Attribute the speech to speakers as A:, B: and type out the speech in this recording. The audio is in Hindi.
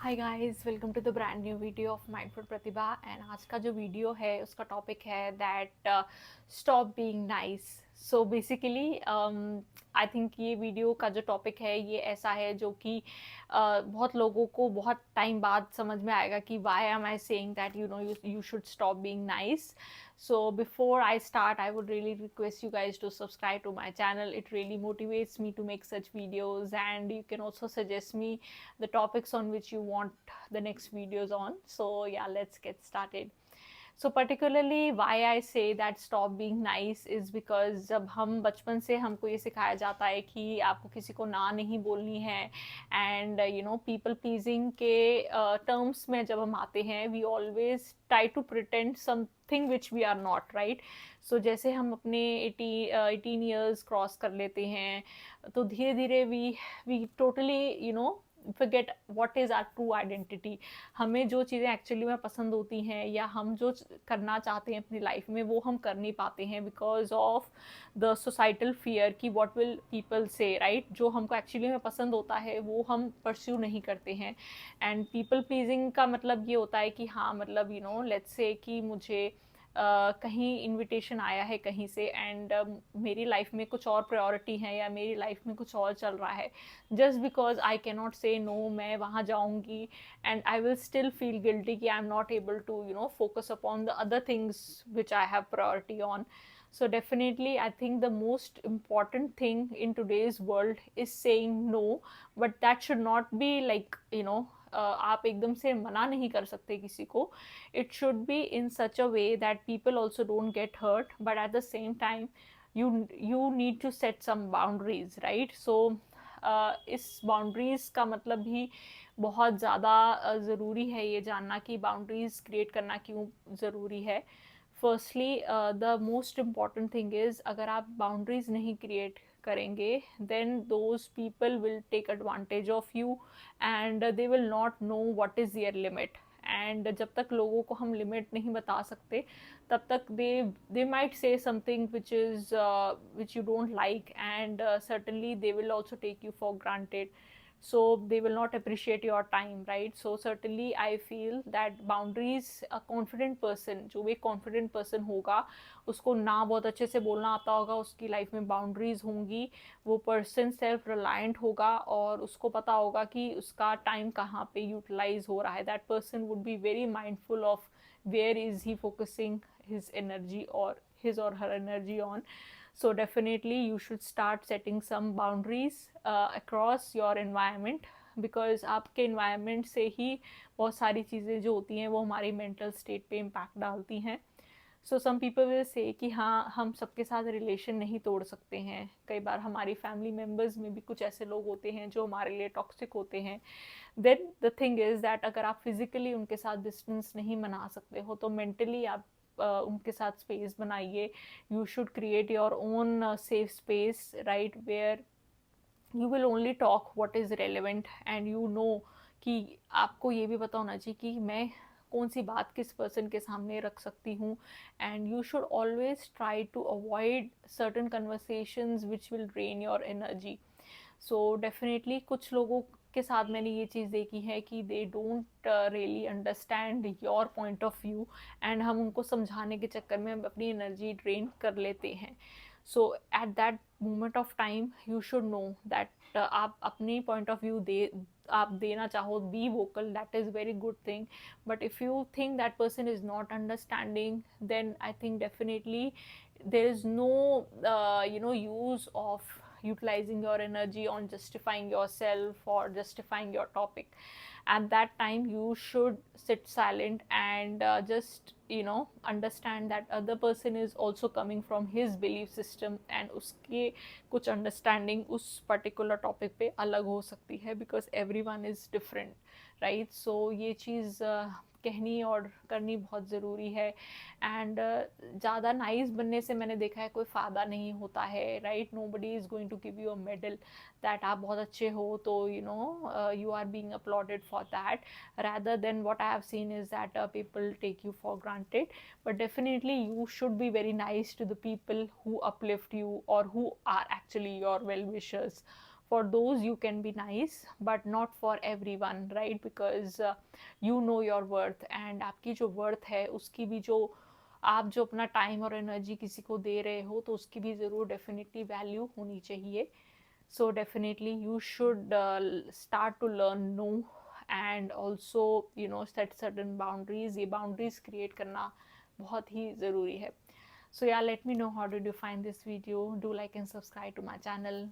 A: Hi guys, welcome to the brand new video of mindful Pratibha. And आज का जो वीडियो है उसका टॉपिक है that stop being nice. So basically I think ये वीडियो का जो टॉपिक है ये ऐसा है जो कि बहुत लोगों को बहुत टाइम बाद समझ में आएगा कि why am I saying that you should stop being nice. So before I start, I would really request you guys to subscribe to my channel. It really motivates me to make such videos, and you can also suggest me the topics on which you want the next videos on. So yeah, let's get started. So particularly why I say that stop being nice is because जब हम बचपन से हमको ये सिखाया जाता है कि आपको किसी को ना नहीं बोलनी है, एंड पीपल प्लीजिंग के टर्म्स में जब हम आते हैं we always try to pretend something which we are not right. So जैसे हम अपने 18 ईयर्स क्रॉस कर लेते हैं तो धीरे धीरे we totally forget what is our true identity. हमें जो चीज़ें एक्चुअली में पसंद होती हैं या हम जो करना चाहते हैं अपनी लाइफ में वो हम कर नहीं पाते हैं because of the societal fear कि व्हाट विल पीपल से राइट. जो हमको एक्चुअली में पसंद होता है वो हम परस्यू नहीं करते हैं. एंड पीपल प्लीजिंग का मतलब ये होता है कि हाँ मतलब लेट्स से कि मुझे कहीं इनविटेशन आया है कहीं से एंड मेरी लाइफ में कुछ और प्रायोरिटी है या मेरी लाइफ में कुछ और चल रहा है. Just because I can not say no, मैं वहाँ जाऊँगी and I will still feel guilty कि I am not able to focus upon the other things which I have priority on. So definitely I think the most important thing in today's world is saying no, but that should not be like आप एकदम से मना नहीं कर सकते किसी को. It should be in such a way that people also don't get hurt, but at the same time you need to set some boundaries, right? So इस बाउंड्रीज का मतलब भी बहुत ज़्यादा ज़रूरी है ये जानना कि बाउंड्रीज क्रिएट करना क्यों ज़रूरी है. Firstly the most important thing is अगर आप बाउंड्रीज नहीं क्रिएट करेंगे then those people will take advantage of you and they will not know what is their limit. And जब तक लोगों को हम लिमिट नहीं बता सकते तब तक they might say something which you don't like and certainly they will also take you for granted. So they will not appreciate your time, right? So certainly I feel that boundaries, a confident person, जो एक confident person होगा उसको ना बहुत अच्छे से बोलना आता होगा, उसकी लाइफ में बाउंड्रीज होंगी, वो पर्सन सेल्फ रिलायंट होगा और उसको पता होगा कि उसका टाइम कहाँ पे यूटिलाइज हो रहा है. That person would be very mindful of where is he focusing his energy or his or her energy on. So definitely you should start setting some boundaries across your environment, because आपके environment से ही बहुत सारी चीज़ें जो होती हैं वो हमारी mental state पे impact डालती हैं. सो सम पीपल विल से कि हाँ हम सबके साथ रिलेशन नहीं तोड़ सकते हैं. कई बार हमारी फैमिली मेम्बर्स में भी कुछ ऐसे लोग होते हैं जो हमारे लिए टॉक्सिक होते हैं. Then the thing is that अगर आप फिजिकली उनके साथ डिस्टेंस नहीं बना सकते हो तो मेंटली आप उनके साथ स्पेस बनाइए. You should create your own safe space right where you will only talk what is relevant and कि आपको ये भी पता होना चाहिए कि मैं कौन सी बात किस पर्सन के सामने रख सकती हूँ. And you should always try to avoid certain conversations which will drain your energy. So definitely कुछ लोगों के साथ मैंने ये चीज़ देखी है कि they don't really understand your point of view and हम उनको समझाने के चक्कर में अपनी एनर्जी ड्रेन कर लेते हैं. So at that moment of time you should know that आप अपनी पॉइंट ऑफ व्यू आप देना चाहो, be vocal, that is very good thing. But if you think that person is not understanding then I think definitely there is no use of utilizing your energy on justifying yourself or justifying your topic. At that time you should sit silent and just understand that other person is also coming from his belief system and uske kuch understanding us particular topic pe alag ho sakti hai because everyone is different, right? So ये चीज़ कहनी और करनी बहुत ज़रूरी है. एंड ज़्यादा नाइस बनने से मैंने देखा है कोई फ़ायदा नहीं होता है, right? Nobody is going to give you a medal that आप बहुत अच्छे हो तो you are being applauded for that. rather than what I have seen is that people take you for granted. But definitely you should be very nice to the people who uplift you or who are actually your well wishers for those you can be nice but not for everyone, right? Because you know your worth, and आपकी जो worth है उसकी भी जो आप जो अपना टाइम और एनर्जी किसी को दे रहे हो तो उसकी भी ज़रूर डेफिनेटली वैल्यू होनी चाहिए. So definitely you should start to learn no, and also set certain boundaries. ये boundaries create करना बहुत ही ज़रूरी है. So yeah, let me know how did you find this video. Do like and subscribe to my channel.